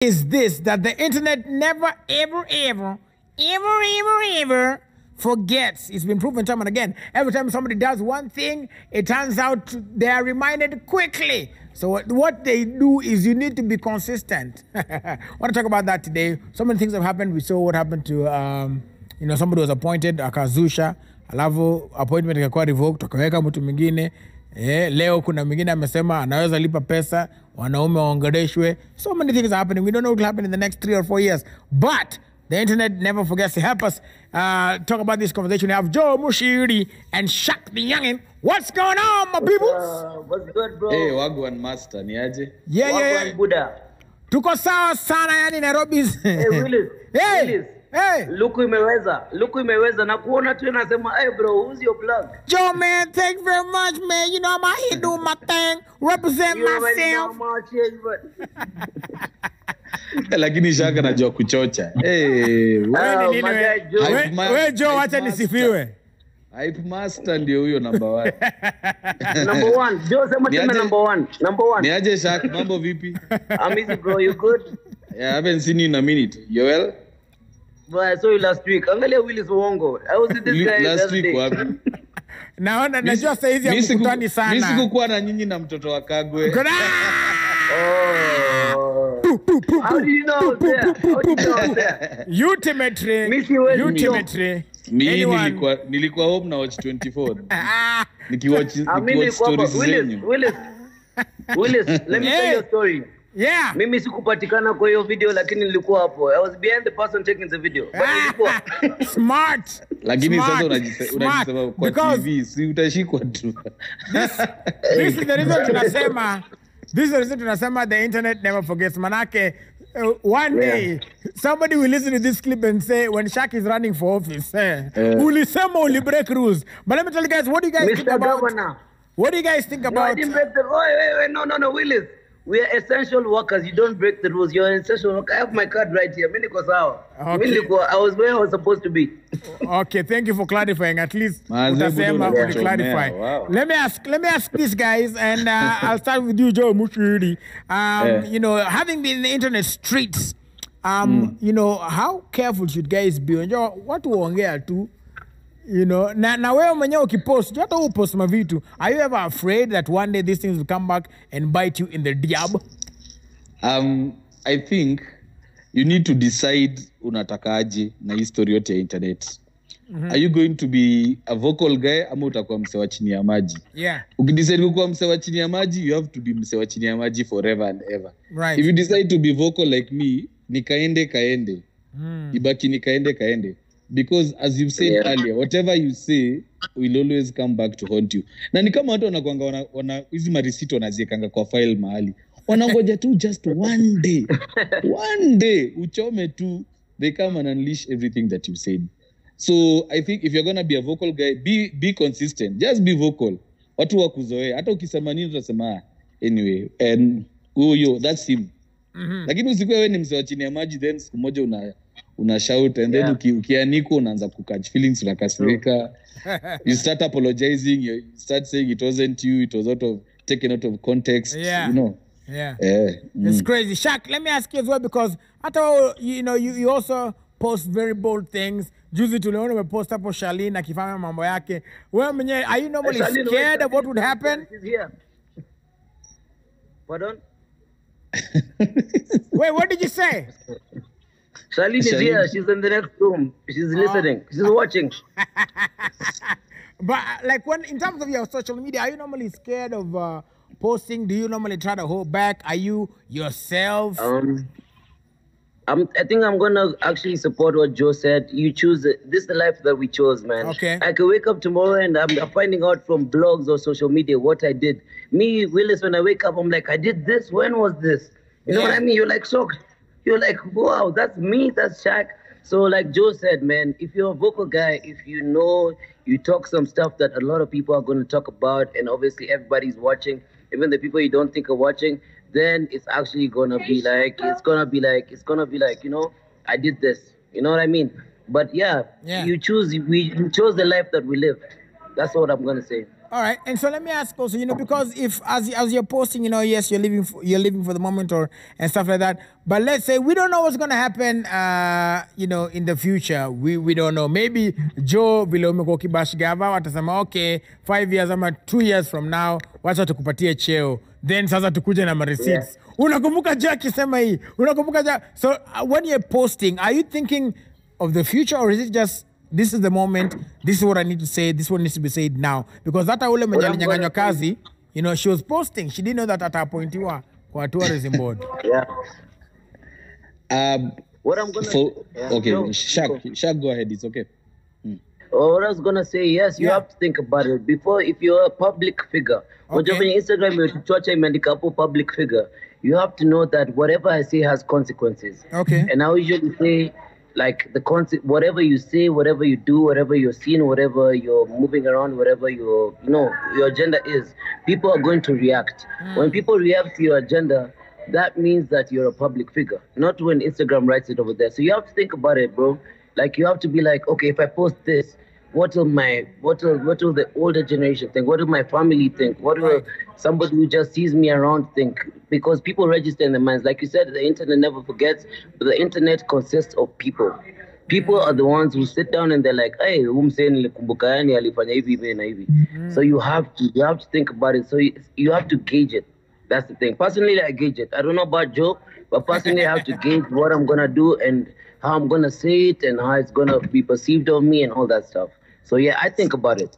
is this, that the internet never, ever forgets. It's been proven time and again. Every time somebody does one thing, it turns out they are reminded quickly. So what they do is you need to be consistent. I want to talk about that today. So many things have happened. We saw what happened to, somebody was appointed, akazusha, alafu appointment ikakuwa revoked, akaweka mtu mwingine. Leo kuna mwingine amesema anaweza lipa pesa, wanaume waongeleshwe. So many things are happening. We don't know what will happen in the next 3 or 4 years. But the internet never forgets to help us talk about this conversation. We have Joe Mushiri and Shaq the Youngin. What's going on, my people? What's good, bro? Hey, Wagwan Master, ni aje? Yeah. Buddha. Tuko sawa sana yani Nairobi. Hey, Willis. Hey. Willis. Hey. Luku imeweza. Na kuona tu nasema, hey bro, who's your plug? Joe, man, thank you very much, man. You know, I'm out here doing my thing, represent myself. Lakini Shaka najua kuchocha. Wewe Joe, wacha nisifiwe. Hype Master ndio huyo number 1. Number 1. Joe sema tena number 1. Number 1. Ni aje Shaka, mambo vipi? I'm easy, bro. You good? Yeah, I haven't seen you in a minute. You well? Bro, I saw you last week. Angalia Willis Wongo. I was with this guy last week wapi? Naona najua sasa hizi hamkutani sana. Mimi sikukuwa na nyinyi na mtoto wa Kagwe. How do you know that? Ultimately. Mimi nilikuwa home na watch 24. Nikiwatch stories zenyu. Willis, let me tell you a story. Yeah. Mimi sikupatikana kwa hiyo video lakini nilikuwa hapo. I was behind the person taking the video. But nilikuwa smart. Lakini sasa unajisema kwa TV si utashikwa tu. This is the reason tunasema. This is the reason tunasema the internet never forgets. Manake one day somebody will listen to this clip and say when Shaq is running for office, ulisema uli break rules. But let me tell you guys, what do you guys think about? What do you guys think about? No, I didn't break the rules. No, Willis. We are essential workers. You don't break the rules. You're an essential worker. I have my card right here. I was where I was supposed to be. Okay, thank you for clarifying. At least clarify. Wow. Let me ask these guys, and I'll start with you, Joe Mushiri. Having been in the internet streets, how careful should guys be? What to ongea tu? Na wewe mwenyewe ukipost, hata upost mavitu, are you ever afraid that one day these things will come back and bite you in the diab? I think you need to decide unatakaje na history yote ya internet. Are you going to be a vocal guy ama utakuwa msewa chini ya maji? Yeah. Ukidecide kuwa msewa chini ya maji, you have to be msewa chini ya maji forever and ever. Right. If you decide to be vocal like me, kaende. Ibaki kaende. Because as you've said earlier, whatever you say will always come back to haunt you. Na ni kama watu wanakuanga wana hizi marisito wanaziekanga kwa file mahali. Wanangoja tu just one day uchome tu, they come and unleash everything that you said. So I think if you're going to be a vocal guy, be consistent. Just be vocal. Watu wakuzoea. Hata ukisema nini utasema anyway. And that's him. Lakini usikuwe wewe ni msewa chini ya maji then siku moja una shout and then ukianiko unaanza kukatch feelings unakasirika. You start apologizing, you start saying it wasn't you, it was taken out of context, It's crazy. Shaq, let me ask you as well, because you also post very bold things. Juzi tuliona umepost hapo Charlene akifanya mambo yake. Wewe mwenyewe, are you normally scared of what would happen? Pardon? Wait, what did you say? Charlene is here. She's in the next room. She's listening. She's watching. But in terms of your social media, are you normally scared of posting? Do you normally try to hold back? Are you yourself? I think I'm gonna actually support what Joe said. You choose it. This is the life that we chose, man. Okay. I could wake up tomorrow and I'm finding out from blogs or social media what I did. Me, Willis, when I wake up, I'm like, I did this. When was this? You know what I mean? You're like shocked. You're like, wow, that's me, that's Shaq. So like Joe said, man, if you're a vocal guy, if you talk some stuff that a lot of people are going to talk about, and obviously everybody's watching, even the people you don't think are watching, then it's actually going to be like, I did this. You know what I mean? But we chose the life that we live. That's what I'm going to say. All right, and so let me ask also, because if as you're posting, yes, you're living for the moment or and stuff like that. But let's say we don't know what's gonna happen, in the future. We don't know. Maybe Joe Vilomeko Kibashigava watasema okay, 5 years ama 2 years from now, wacha tukupatie cheo. Then sasa tukuje na receipts. Unakumbuka Joe akisema hii? Unakumbuka Joe? So when you're posting, are you thinking of the future or is it just this is the moment, this is what I need to say, this one needs to be said now? Because that ule mwenye alinyang'anywa kazi, she was posting, she didn't know that ataappointiwa kwa tourism board. Yeah. What I'm gonna okay, Shaq, go ahead, it's okay. What I was gonna say, yes, you have to think about it before. If you're a public figure, on Instagram, you're public figure, you have to know that whatever I say has consequences. Okay. And I usually say, like whatever you say, whatever you do, whatever you're seeing, whatever you're moving around, whatever your agenda is, people are going to react. When people react to your agenda, that means that you're a public figure, not when Instagram writes it over there. So you have to think about it, bro. Like you have to be like, okay, if I post this, what will the older generation think? What will my family think? What will somebody who just sees me around think? Because people register in their minds. Like you said, the internet never forgets, but the internet consists of people. People are the ones who sit down and they're like, hey, so you have to think about it. So you have to gauge it. That's the thing. Personally, I gauge it. I don't know about Joe, but personally, I have to gauge what I'm gonna do and how I'm gonna say it and how it's gonna be perceived of me and all that stuff. So yeah, I think about it.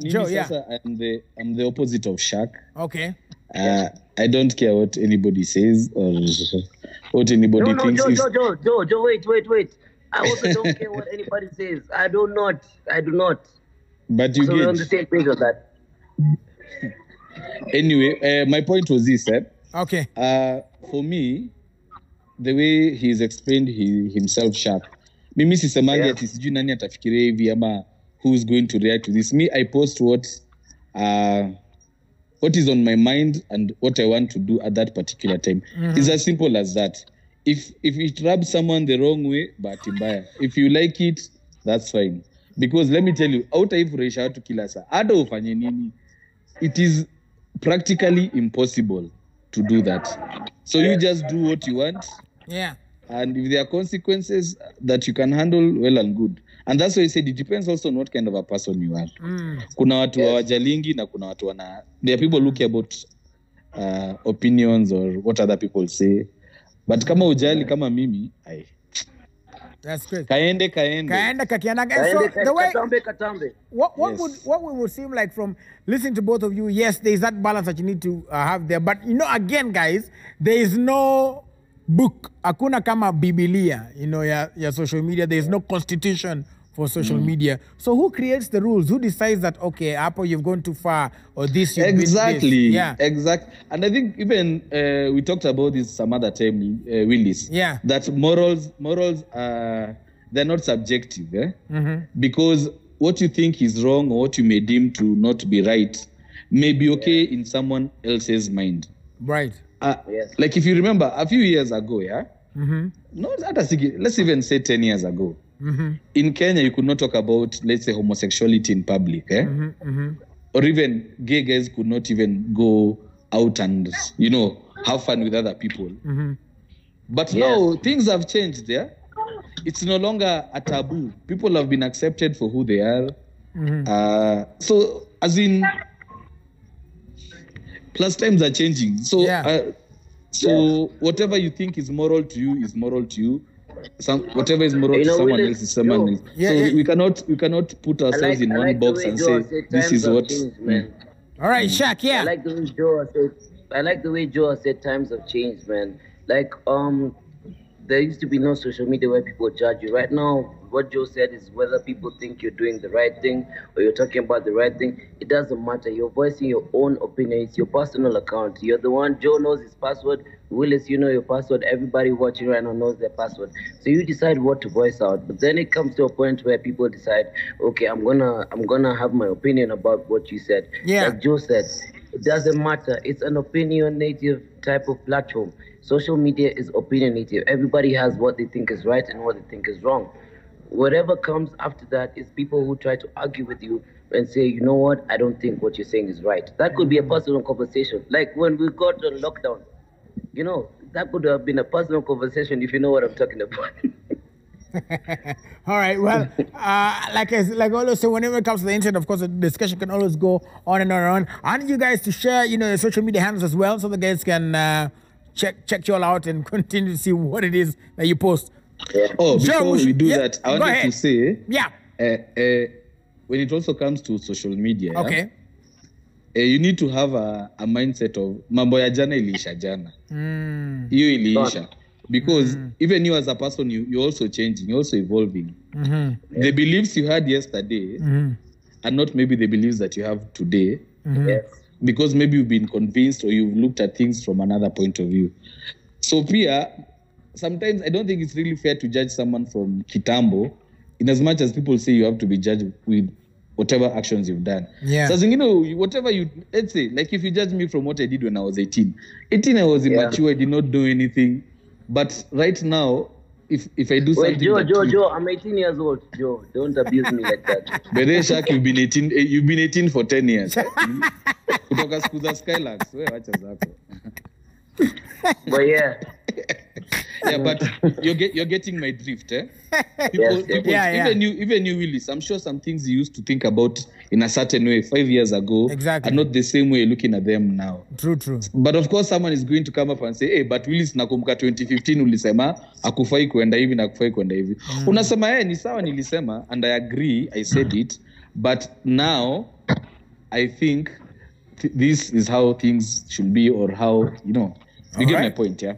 Joe, I'm the opposite of Shaq. Okay. I don't care what anybody says or what anybody thinks. Joe, wait. I also don't care what anybody says. I do not. But you so we're on the same page on that. Anyway, my point was this, Okay. For me, the way he's explained himself, Shaq, mimi sisemangi ati sijui nani atafikiria hivi ama who's going to react to this. Me, I post what is on my mind and what I want to do at that particular time. It's as simple as that. If it rubs someone the wrong way, bahati mbaya. If you like it, that's fine. Because let me tell you, hautaifurahisha watu kila saa. Hata ufanye nini, it is practically impossible to do that. So you just do what you want. Yeah. And if there are consequences that you can handle, well and good. And that's why I said it depends also on what kind of a person you are. Kuna watu hawajalingi na kuna watu there are people looking about opinions or what other people say. But kama ujali kama mimi, that's great. Kaende. So the way Katambe. What would seem like from listening to both of you, yes, there is that balance that you need to have there. But again, guys, there is no book. Hakuna kama Biblia, your social media. There is no constitution for social media. So who creates the rules? Who decides that, okay, Apple, you've gone too far, or this, you've exactly. Been this? Yeah. Exactly. And I think even we talked about this some other time, Willis. Yeah. That morals they're not subjective, because what you think is wrong or what you may deem to not be right may be okay in someone else's mind. Right. Like if you remember a few years ago, let's even say 10 years ago, in Kenya, you could not talk about, let's say, homosexuality in public, or even gay guys could not even go out and, have fun with other people. But now things have changed there. It's no longer a taboo. People have been accepted for who they are. So, as in, plus times are changing. So, whatever you think is moral to you is moral to you. Whatever is moral to someone else is someone else. We cannot put ourselves in one box and say this is what. All right, Shaq. Yeah. I like the way Joe said times have changed, man. Like there used to be no social media where people judge you. Right now, what Joe said is whether people think you're doing the right thing or you're talking about the right thing, it doesn't matter. You're voicing your own opinion. It's your personal account. You're the one. Joe knows his password. Willis, you know your password. Everybody watching right now knows their password. So you decide what to voice out. But then it comes to a point where people decide, okay, I'm gonna have my opinion about what you said. Yeah. Like Joe said, it doesn't matter. It's an opinionative type of platform. Social media is opinionative. Everybody has what they think is right and what they think is wrong. Whatever comes after that is people who try to argue with you and say, you know what, I don't think what you're saying is right. That could be a personal conversation. Like when we got on lockdown, you know, that could have been a personal conversation, if you know what I'm talking about. All right. Well, like always, so whenever it comes to the internet, of course, the discussion can always go on and on and on. I need you guys to share, you know, your social media handles as well, so the guys can check you all out and continue to see what it is that you post. Yeah. Oh, before Sure, we do yeah, that, I go wanted ahead. to say, Yeah. when it also comes to social media, yeah, Okay. you need to have a mindset of mambo ya jana iliisha jana. Hiyo iliisha. Because even you as a person, you're also changing, you're also evolving. The beliefs you had yesterday are not maybe the beliefs that you have today. Yes. Because maybe you've been convinced or you've looked at things from another point of view. So Pia, sometimes I don't think it's really fair to judge someone from kitambo, in as much as people say you have to be judged with whatever actions you've done. Yeah. So, you know, whatever you, let's say, like if you judge me from what I did when I was 18. 18, I was immature, I did not do anything. But right now, if I do Wait, something... Joe, I'm 18 years old. Joe, don't abuse me like that. Bede Shak, you've been 18 for 10 years. Kutoka siku za Skylarks, wewe wacha zako. But yeah. Yeah, but you're getting my drift, eh? Yes. Yeah. Even you, Willis, I'm sure some things you used to think about in a certain way 5 years ago Exactly. are not the same way you're looking at them now. True. But of course, someone is going to come up and say, hey, but Willis, nakumbuka 2015 ulisema hakufai kuenda hivi na hakufai kuenda hivi. Unasema ni sawa nilisema, and I agree, I said it, but now I think this is how things should be, or how, you know, you get my point, yeah?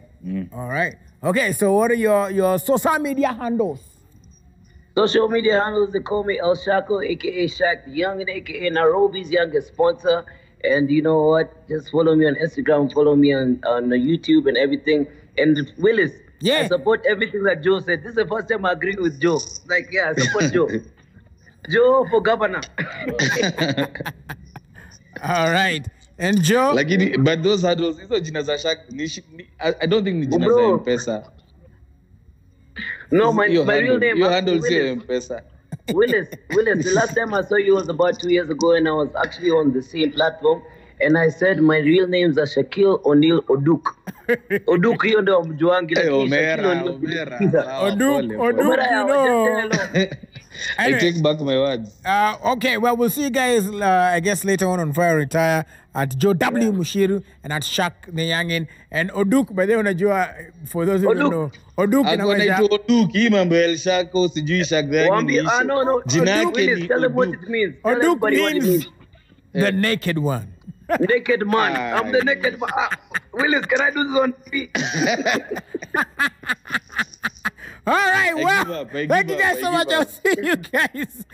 All right. Okay, so what are your social media handles? Social media handles, they call me El Shako, a.k.a. Shaq the Youngin, a.k.a. Nairobi's youngest sponsor. And you know what? Just follow me on Instagram, follow me on YouTube and everything. And Willis, Yeah. I support everything that Joe said. This is the first time I agree with Joe. Like, yeah, I support Joe. Joe for governor. All right. And Joe? But those handles, hizo jina za Shaq, I don't think ni jina za M-Pesa. No, my real name Your is handle is Willis. M-Pesa. Willis, the last time I saw you was about 2 years ago, and I was actually on the same platform. And I said my real names are Shaquille O'Neal Oduk. Oduk, hiyo ndio mjuangi. Hey, Omera. Oduk, you know. I take back my words. Okay, well, we'll see you guys, I guess, later on Fire Retire at Joe W. Mushiru and at Shaq the Youngin. And Oduk, by the way, unajua, for those who don't know, Oduk inamaanisha Oduk, hii mambo ya El Shako, sijui Shaq the Youngin. No. Jina yake Willis, ni tell them what Oduk. it means. Oduk What it means the naked one. Naked man. I'm the naked man. Willis, can I do this on TV? All right, well, I give thank you up. guys so much. I'll see you guys.